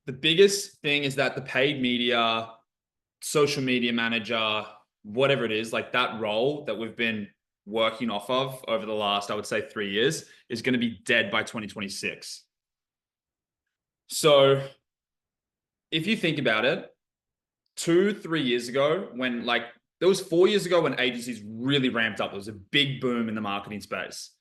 the biggest thing is that the paid media, social media manager, whatever it is, like that role that we've been working off of over the last, I would say 3 years, is going to be dead by 2026. So if you think about it, 2, 3 years ago, when like there was 4 years ago when agencies really ramped up, there was a big boom in the marketing space.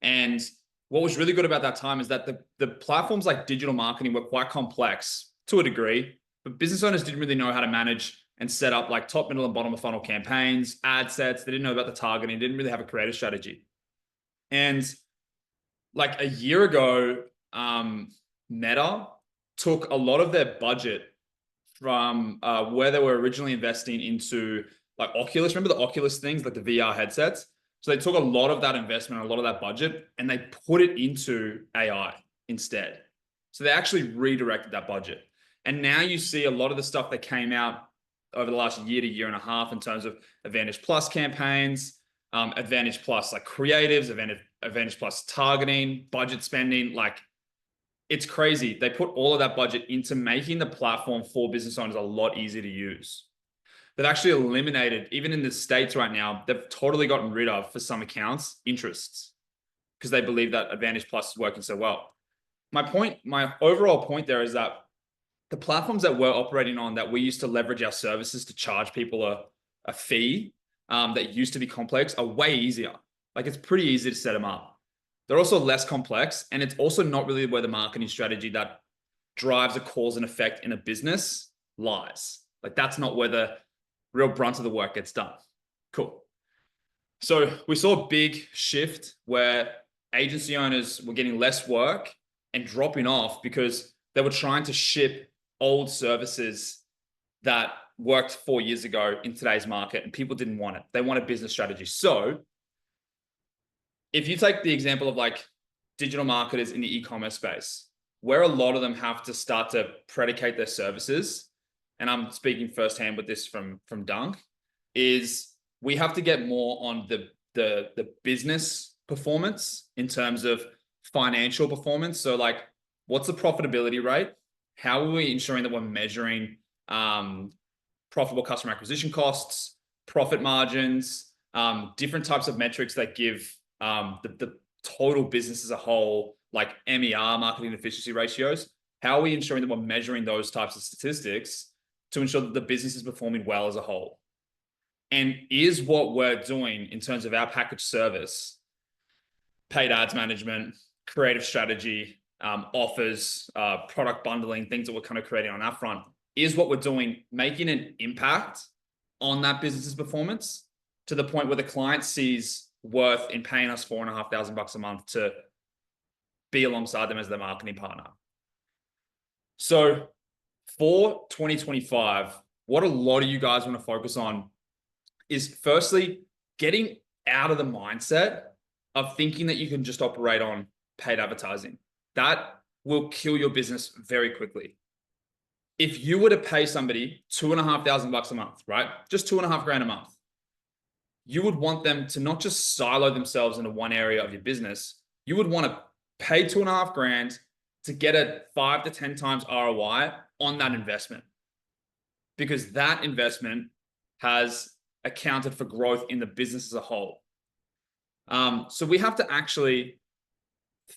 And what was really good about that time is that the platforms like digital marketing were quite complex to a degree, but business owners didn't really know how to manage and set up like top, middle, and bottom of funnel campaigns, ad sets. They didn't know about the targeting, didn't really have a creative strategy. And like a year ago, Meta took a lot of their budget from where they were originally investing into like Oculus. Remember the Oculus things, like the VR headsets? So they took a lot of that investment, a lot of that budget, and they put it into AI instead. So they actually redirected that budget. And now you see a lot of the stuff that came out over the last year to year and a half in terms of Advantage Plus campaigns, Advantage Plus like creatives, Advantage Plus targeting, budget spending. Like it's crazy. They put all of that budget into making the platform for business owners a lot easier to use. They've actually eliminated, even in the States right now, they've totally gotten rid of, for some accounts, interests because they believe that Advantage Plus is working so well. My overall point there is that the platforms that we're operating on, that we used to leverage our services to charge people a fee that used to be complex, are way easier. Like it's pretty easy to set them up. They're also less complex, and it's also not really where the marketing strategy that drives a cause and effect in a business lies. Like that's not where the real brunt of the work gets done. Cool. So we saw a big shift where agency owners were getting less work and dropping off because they were trying to ship old services that worked 4 years ago in today's market, and people didn't want it. They wanted business strategy. So if you take the example of like digital marketers in the e-commerce space, where a lot of them have to start to predicate their services, and I'm speaking firsthand with this from Dunk, is we have to get more on the business performance in terms of financial performance. So like, what's the profitability rate? How are we ensuring that we're measuring profitable customer acquisition costs, profit margins, different types of metrics that give the total business as a whole, like MER, marketing efficiency ratios? How are we ensuring that we're measuring those types of statistics to ensure that the business is performing well as a whole? And is what we're doing in terms of our package service, paid ads management, creative strategy, offers, product bundling, things that we're kind of creating on our front, is what we're doing making an impact on that business's performance to the point where the client sees worth in paying us $4,500 a month to be alongside them as their marketing partner? So for 2025, what a lot of you guys want to focus on is firstly getting out of the mindset of thinking that you can just operate on paid advertising. That will kill your business very quickly. If you were to pay somebody $2,500 a month, right? Just $2,500 a month, you would want them to not just silo themselves into one area of your business. You would want to pay $2,500 to get a 5 to 10 times ROI on that investment, because that investment has accounted for growth in the business as a whole. So we have to actually,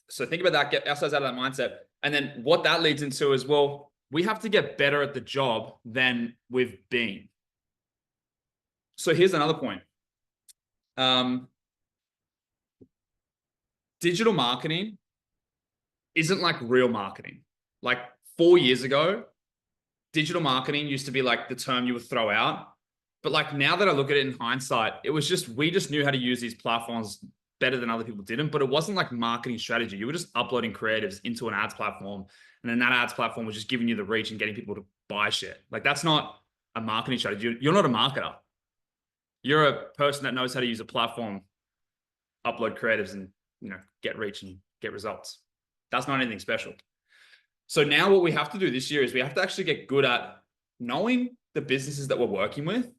so think about that, get ourselves out of that mindset. And then what that leads into is, well, we have to get better at the job than we've been. So here's another point. Digital marketing isn't like real marketing. Like 4 years ago, digital marketing used to be like the term you would throw out. But like now that I look at it in hindsight, it was just, we just knew how to use these platforms better than other people didn't, but it wasn't like marketing strategy. You were just uploading creatives into an ads platform, and then that ads platform was just giving you the reach and getting people to buy shit. Like that's not a marketing strategy. You're not a marketer. You're a person that knows how to use a platform, upload creatives, and get reach and get results. That's not anything special. So now what we have to do this year is we have to actually get good at knowing the businesses that we're working with,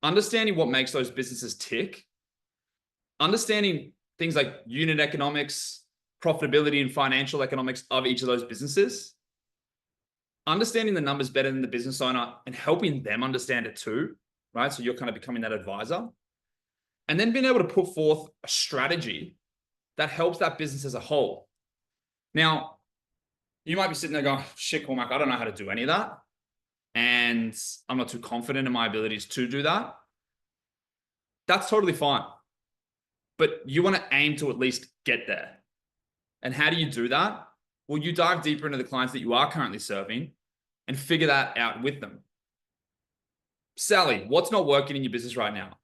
understanding what makes those businesses tick, understanding things like unit economics, profitability, and financial economics of each of those businesses, understanding the numbers better than the business owner and helping them understand it too, right? So you're kind of becoming that advisor. And then being able to put forth a strategy that helps that business as a whole. Now, you might be sitting there going, shit, Cormac, I don't know how to do any of that. And I'm not too confident in my abilities to do that. That's totally fine. But you want to aim to at least get there. And how do you do that? Well, you dive deeper into the clients that you are currently serving and figure that out with them. Sally, what's not working in your business right now?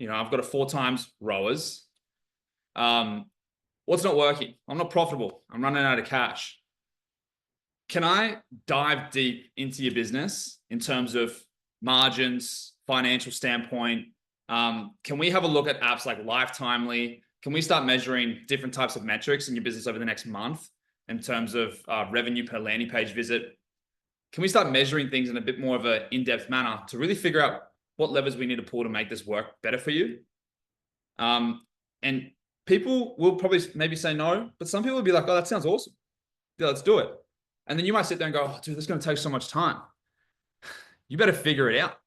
I've got a 4 times rowers. What's not working? I'm not profitable. I'm running out of cash. Can I dive deep into your business in terms of margins, financial standpoint? Can we have a look at apps like Lifetimely? Can we start measuring different types of metrics in your business over the next month in terms of revenue per landing page visit? Can we start measuring things in a bit more of an in-depth manner to really figure out what levers we need to pull to make this work better for you? And people will probably maybe say no, but some people will be like, oh, that sounds awesome. Yeah, let's do it. And then you might sit there and go, oh, dude, this is going to take so much time. You better figure it out.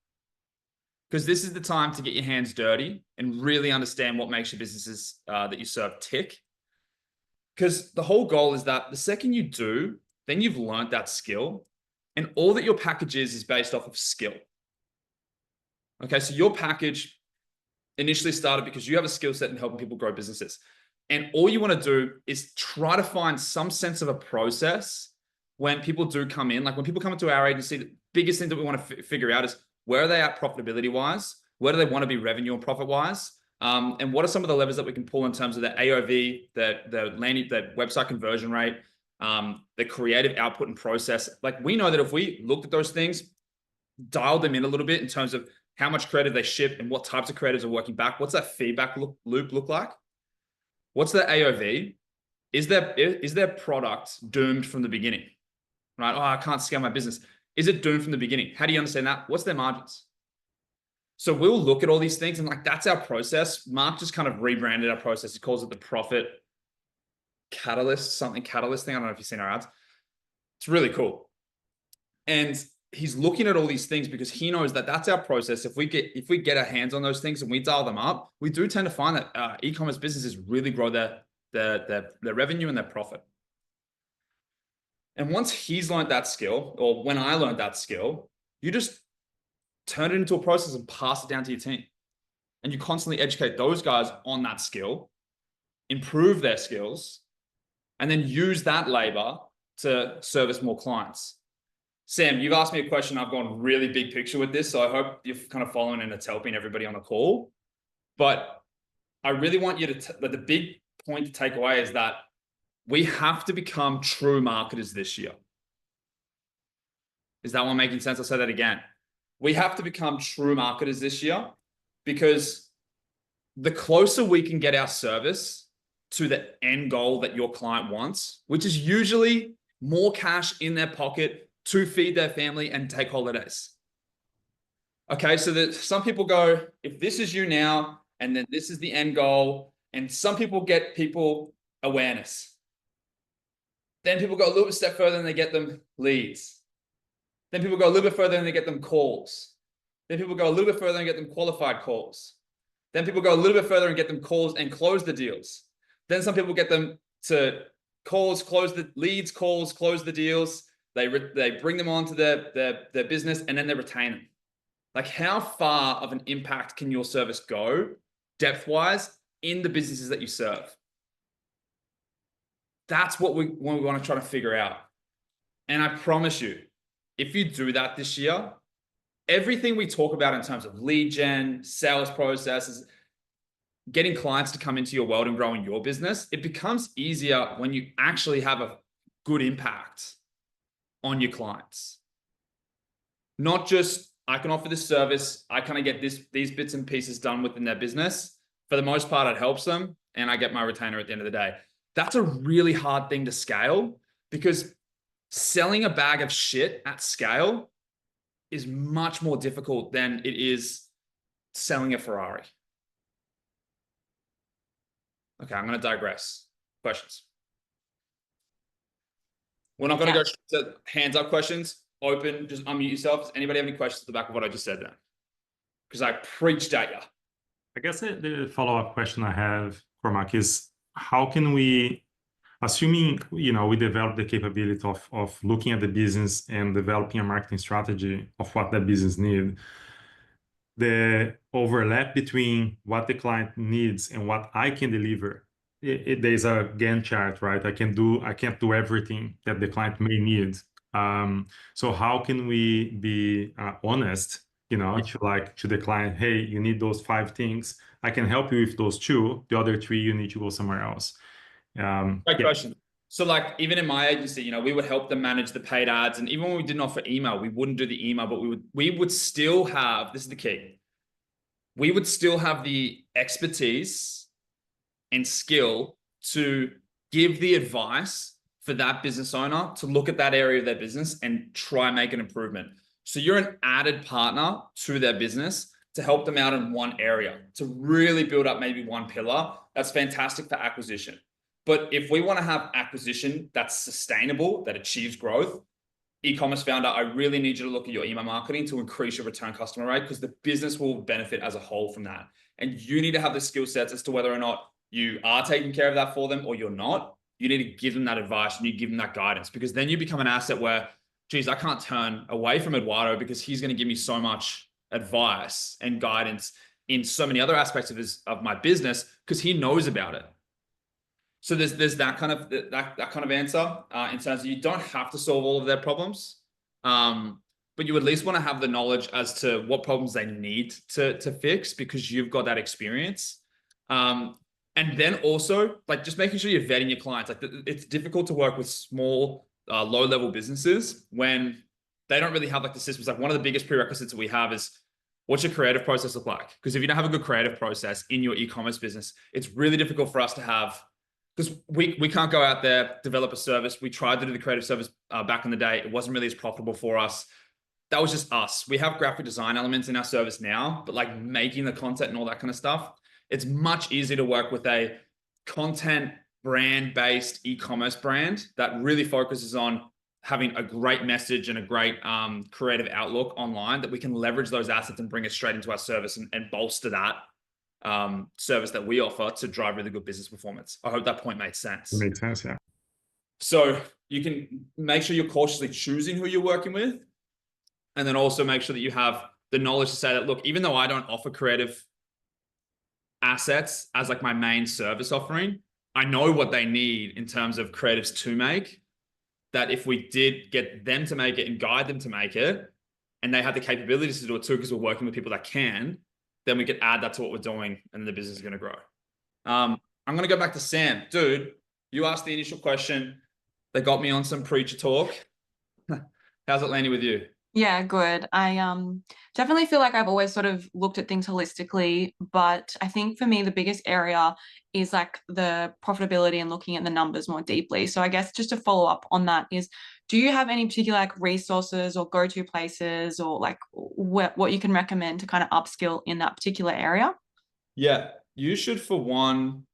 Because this is the time to get your hands dirty and really understand what makes your businesses that you serve tick. Because the whole goal is that the second you do, then you've learned that skill. And all that your package is based off of skill. Okay, so your package initially started because you have a skill set in helping people grow businesses. And all you want to do is try to find some sense of a process when people do come in. Like when people come into our agency, the biggest thing that we want to figure out is where are they at profitability wise? Where do they want to be revenue and profit wise? And what are some of the levers that we can pull in terms of the AOV, the website conversion rate, the creative output and process? Like we know that if we looked at those things, dialed them in a little bit in terms of how much creative they ship and what types of creatives are working back, what's that feedback loop look like? What's the AOV? Is their product doomed from the beginning? Right? Oh, I can't scale my business. Is it doomed from the beginning? How do you understand that? What's their margins? So we'll look at all these things and like, that's our process. Mark just kind of rebranded our process. He calls it the profit catalyst, something catalyst thing. I don't know if you've seen our ads. It's really cool. And he's looking at all these things because he knows that that's our process. If we get our hands on those things and we dial them up, we do tend to find that e-commerce businesses really grow their revenue and their profit. And once he's learned that skill, or when I learned that skill, you just turn it into a process and pass it down to your team. And you constantly educate those guys on that skill, improve their skills, and then use that labor to service more clients. Sam, you've asked me a question. I've gone really big picture with this, so I hope you're kind of following and it's helping everybody on the call. But I really want you to, the big point to take away is that we have to become true marketers this year. Is that one making sense? I'll say that again. We have to become true marketers this year because the closer we can get our service to the end goal that your client wants, which is usually more cash in their pocket to feed their family and take holidays. Okay, so that some people go, if this is you now, and then this is the end goal, and some people get people awareness. Then people go a little bit step further and they get them leads. Then people go a little bit further and they get them calls. Then people go a little bit further and get them qualified calls. Then people go a little bit further and get them calls and close the deals. Then some people get them to calls, close the leads, calls, close the deals. They bring them on to their business and then they retain them. Like how far of an impact can your service go depth-wise in the businesses that you serve? That's what we want to try to figure out. And I promise you, if you do that this year, everything we talk about in terms of lead gen, sales processes, getting clients to come into your world and growing your business, it becomes easier when you actually have a good impact on your clients. Not just, I can offer this service, I kind of get these bits and pieces done within their business. For the most part, it helps them and I get my retainer at the end of the day. That's a really hard thing to scale because selling a bag of shit at scale is much more difficult than it is selling a Ferrari. Okay, I'm going to digress. Questions? We're not going to go to hands up questions. open, just unmute yourself. Does anybody have any questions at the back of what I just said then? Because I preached at you. I guess the follow-up question I have, Cormac, is how can we, assuming we develop the capability of looking at the business and developing a marketing strategy of what that business needs, the overlap between what the client needs and what I can deliver. There's a Gantt chart, right? I can't do everything that the client may need. So how can we be honest, if you like to the client, hey, you need those 5 things. I can help you with those 2. The other 3, you need to go somewhere else. Great question. So like even in my agency, we would help them manage the paid ads. And even when we didn't offer email, we wouldn't do the email, but we would still have, this is the key. We would still have the expertise and skill to give the advice for that business owner to look at that area of their business and try and make an improvement. So you're an added partner to their business to help them out in one area, to really build up maybe one pillar. That's fantastic for acquisition. But if we want to have acquisition that's sustainable, that achieves growth, e-commerce founder, I really need you to look at your email marketing to increase your return customer rate, because the business will benefit as a whole from that. And you need to have the skill sets as to whether or not you are taking care of that for them or you're not. You need to give them that advice and you give them that guidance, because then you become an asset where, geez, I can't turn away from Eduardo because he's going to give me so much advice and guidance in so many other aspects of my business because he knows about it. So there's that kind of answer in terms of you don't have to solve all of their problems, but you at least want to have the knowledge as to what problems they need to fix because you've got that experience. And then also like just making sure you're vetting your clients. Like it's difficult to work with small, low-level businesses when they don't really have like the systems. Like one of the biggest prerequisites that we have is, what's your creative process look like? Because if you don't have a good creative process in your e-commerce business, it's really difficult for us to have. Because we can't go out there, develop a service. We tried to do the creative service back in the day. It wasn't really as profitable for us. That was just us. We have graphic design elements in our service now, but like making the content and all that kind of stuff, it's much easier to work with a content brand-based e-commerce brand that really focuses on having a great message and a great creative outlook online that we can leverage those assets and bring it straight into our service and bolster that service that we offer to drive really good business performance. I hope that point made sense. It makes sense, yeah. So you can make sure you're cautiously choosing who you're working with, and then also make sure that you have the knowledge to say that, look, even though I don't offer creative assets as like my main service offering, I know what they need in terms of creatives to make, that if we did get them to make it and guide them to make it, and they have the capabilities to do it too, because we're working with people that can, then we could add that to what we're doing and then the business is going to grow. I'm going to go back to Sam. Dude, you asked the initial question. They got me on some preacher talk. How's it landing with you? Yeah, good. I definitely feel like I've always sort of looked at things holistically, but I think for me, the biggest area is like the profitability and looking at the numbers more deeply. So I guess just to follow up on that is, do you have any particular like resources or go-to places or like what you can recommend to kind of upskill in that particular area? Yeah, you should, for one,